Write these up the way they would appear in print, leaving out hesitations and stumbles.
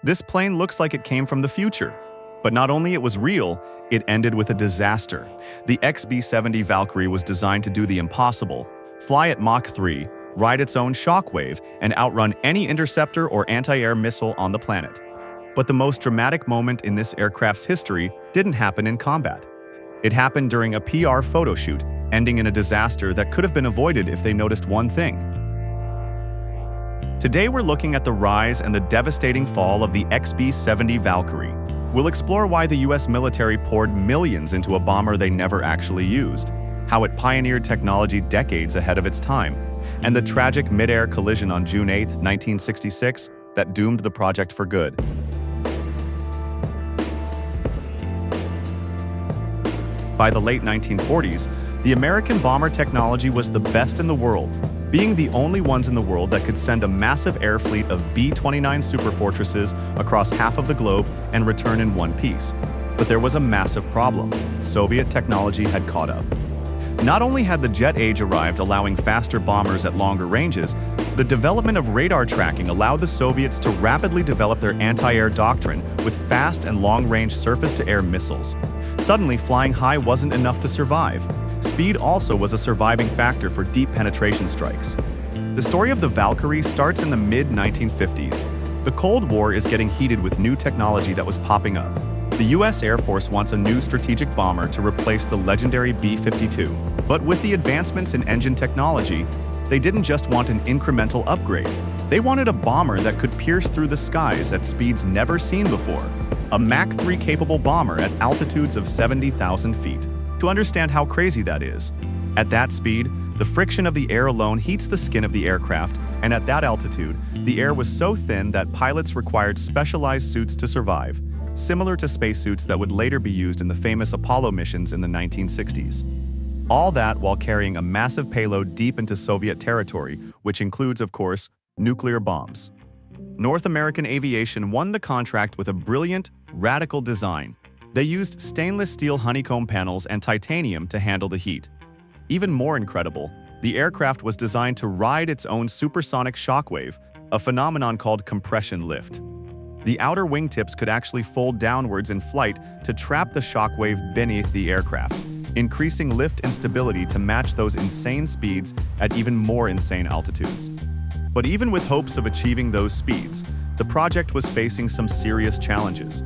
This plane looks like it came from the future. But not only it was real, it ended with a disaster. The XB-70 Valkyrie was designed to do the impossible, fly at Mach 3, ride its own shockwave, and outrun any interceptor or anti-air missile on the planet. But the most dramatic moment in this aircraft's history didn't happen in combat. It happened during a PR photo shoot, ending in a disaster that could have been avoided if they noticed one thing. Today we're looking at the rise and the devastating fall of the XB-70 Valkyrie. We'll explore why the US military poured millions into a bomber they never actually used, how it pioneered technology decades ahead of its time, and the tragic mid-air collision on June 8, 1966, that doomed the project for good. By the late 1940s, the American bomber technology was the best in the world, being the only ones in the world that could send a massive air fleet of B-29 superfortresses across half of the globe and return in one piece. But there was a massive problem. Soviet technology had caught up. Not only had the jet age arrived, allowing faster bombers at longer ranges, the development of radar tracking allowed the Soviets to rapidly develop their anti-air doctrine with fast and long-range surface-to-air missiles. Suddenly, flying high wasn't enough to survive. Speed also was a surviving factor for deep penetration strikes. The story of the Valkyrie starts in the mid-1950s. The Cold War is getting heated with new technology that was popping up. The US Air Force wants a new strategic bomber to replace the legendary B-52. But with the advancements in engine technology, they didn't just want an incremental upgrade. They wanted a bomber that could pierce through the skies at speeds never seen before. A Mach 3 capable bomber at altitudes of 70,000 feet. To understand how crazy that is, at that speed, the friction of the air alone heats the skin of the aircraft, and at that altitude, the air was so thin that pilots required specialized suits to survive, similar to spacesuits that would later be used in the famous Apollo missions in the 1960s. All that while carrying a massive payload deep into Soviet territory, which includes, of course, nuclear bombs. North American Aviation won the contract with a brilliant, radical design. They used stainless steel honeycomb panels and titanium to handle the heat. Even more incredible, the aircraft was designed to ride its own supersonic shockwave, a phenomenon called compression lift. The outer wingtips could actually fold downwards in flight to trap the shockwave beneath the aircraft, increasing lift and stability to match those insane speeds at even more insane altitudes. But even with hopes of achieving those speeds, the project was facing some serious challenges.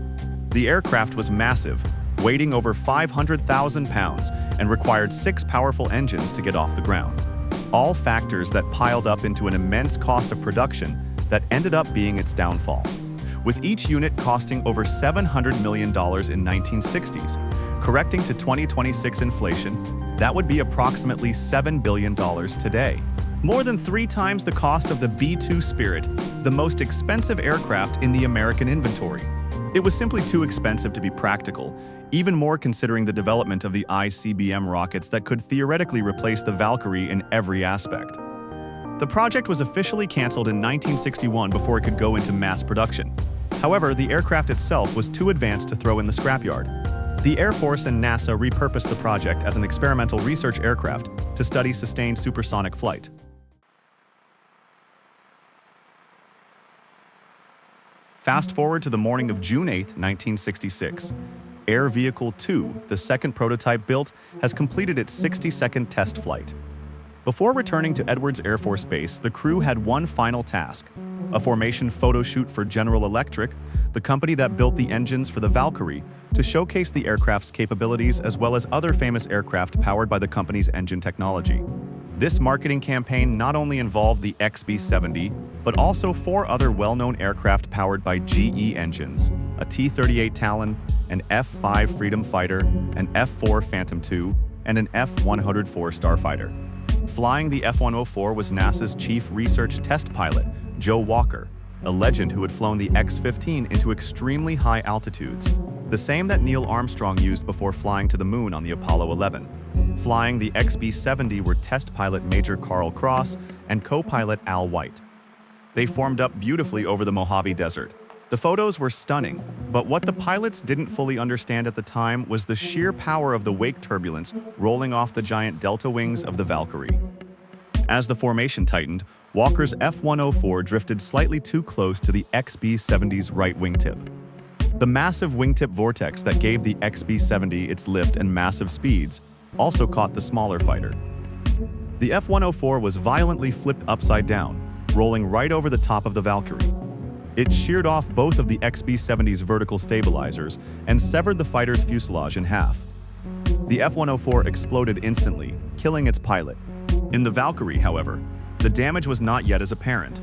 The aircraft was massive, weighing over 500,000 pounds, and required 6 powerful engines to get off the ground. All factors that piled up into an immense cost of production that ended up being its downfall. With each unit costing over $700 million in 1960s, correcting to 2026 inflation, that would be approximately $7 billion today. More than 3 times the cost of the B-2 Spirit, the most expensive aircraft in the American inventory. It was simply too expensive to be practical, even more considering the development of the ICBM rockets that could theoretically replace the Valkyrie in every aspect. The project was officially canceled in 1961 before it could go into mass production. However, the aircraft itself was too advanced to throw in the scrapyard. The Air Force and NASA repurposed the project as an experimental research aircraft to study sustained supersonic flight. Fast forward to the morning of June 8, 1966. Air Vehicle 2, the second prototype built, has completed its 60-second test flight. Before returning to Edwards Air Force Base, the crew had one final task: a formation photo shoot for General Electric, the company that built the engines for the Valkyrie, to showcase the aircraft's capabilities as well as other famous aircraft powered by the company's engine technology. This marketing campaign not only involved the XB-70, but also 4 other well-known aircraft powered by GE engines: a T-38 Talon, an F-5 Freedom Fighter, an F-4 Phantom II, and an F-104 Starfighter. Flying the F-104 was NASA's chief research test pilot, Joe Walker, a legend who had flown the X-15 into extremely high altitudes, the same that Neil Armstrong used before flying to the moon on the Apollo 11. Flying the XB-70 were test pilot Major Carl Cross and co-pilot Al White. They formed up beautifully over the Mojave Desert. The photos were stunning, but what the pilots didn't fully understand at the time was the sheer power of the wake turbulence rolling off the giant delta wings of the Valkyrie. As the formation tightened, Walker's F-104 drifted slightly too close to the XB-70's right wingtip. The massive wingtip vortex that gave the XB-70 its lift and massive speeds also caught the smaller fighter. The F-104 was violently flipped upside down, rolling right over the top of the Valkyrie. It sheared off both of the XB-70's vertical stabilizers and severed the fighter's fuselage in half. The F-104 exploded instantly, killing its pilot. In the Valkyrie, however, the damage was not yet as apparent.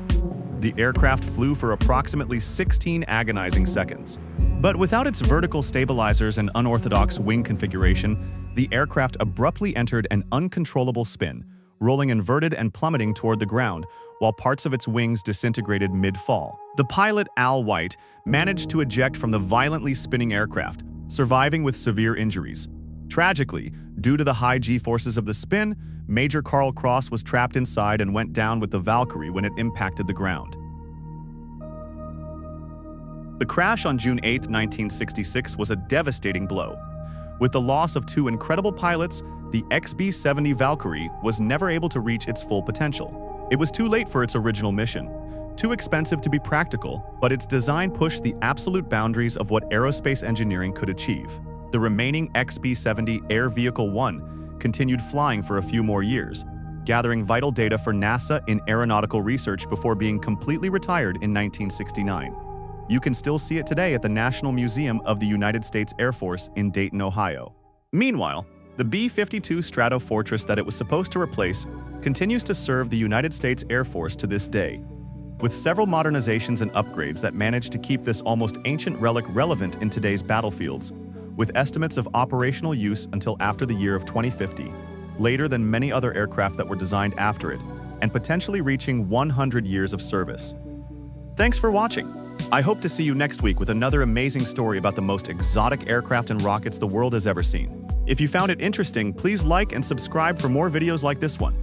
The aircraft flew for approximately 16 agonizing seconds. But without its vertical stabilizers and unorthodox wing configuration, the aircraft abruptly entered an uncontrollable spin, rolling inverted and plummeting toward the ground, while parts of its wings disintegrated mid-fall. The pilot, Al White, managed to eject from the violently spinning aircraft, surviving with severe injuries. Tragically, due to the high G-forces of the spin, Major Carl Cross was trapped inside and went down with the Valkyrie when it impacted the ground. The crash on June 8, 1966 was a devastating blow. With the loss of two incredible pilots, the XB-70 Valkyrie was never able to reach its full potential. It was too late for its original mission, too expensive to be practical, but its design pushed the absolute boundaries of what aerospace engineering could achieve. The remaining XB-70 Air Vehicle 1 continued flying for a few more years, gathering vital data for NASA in aeronautical research before being completely retired in 1969. You can still see it today at the National Museum of the United States Air Force in Dayton, Ohio. Meanwhile, the B-52 Stratofortress that it was supposed to replace continues to serve the United States Air Force to this day, with several modernizations and upgrades that manage to keep this almost ancient relic relevant in today's battlefields, with estimates of operational use until after the year of 2050, later than many other aircraft that were designed after it, and potentially reaching 100 years of service. Thanks for watching. I hope to see you next week with another amazing story about the most exotic aircraft and rockets the world has ever seen. If you found it interesting, please like and subscribe for more videos like this one.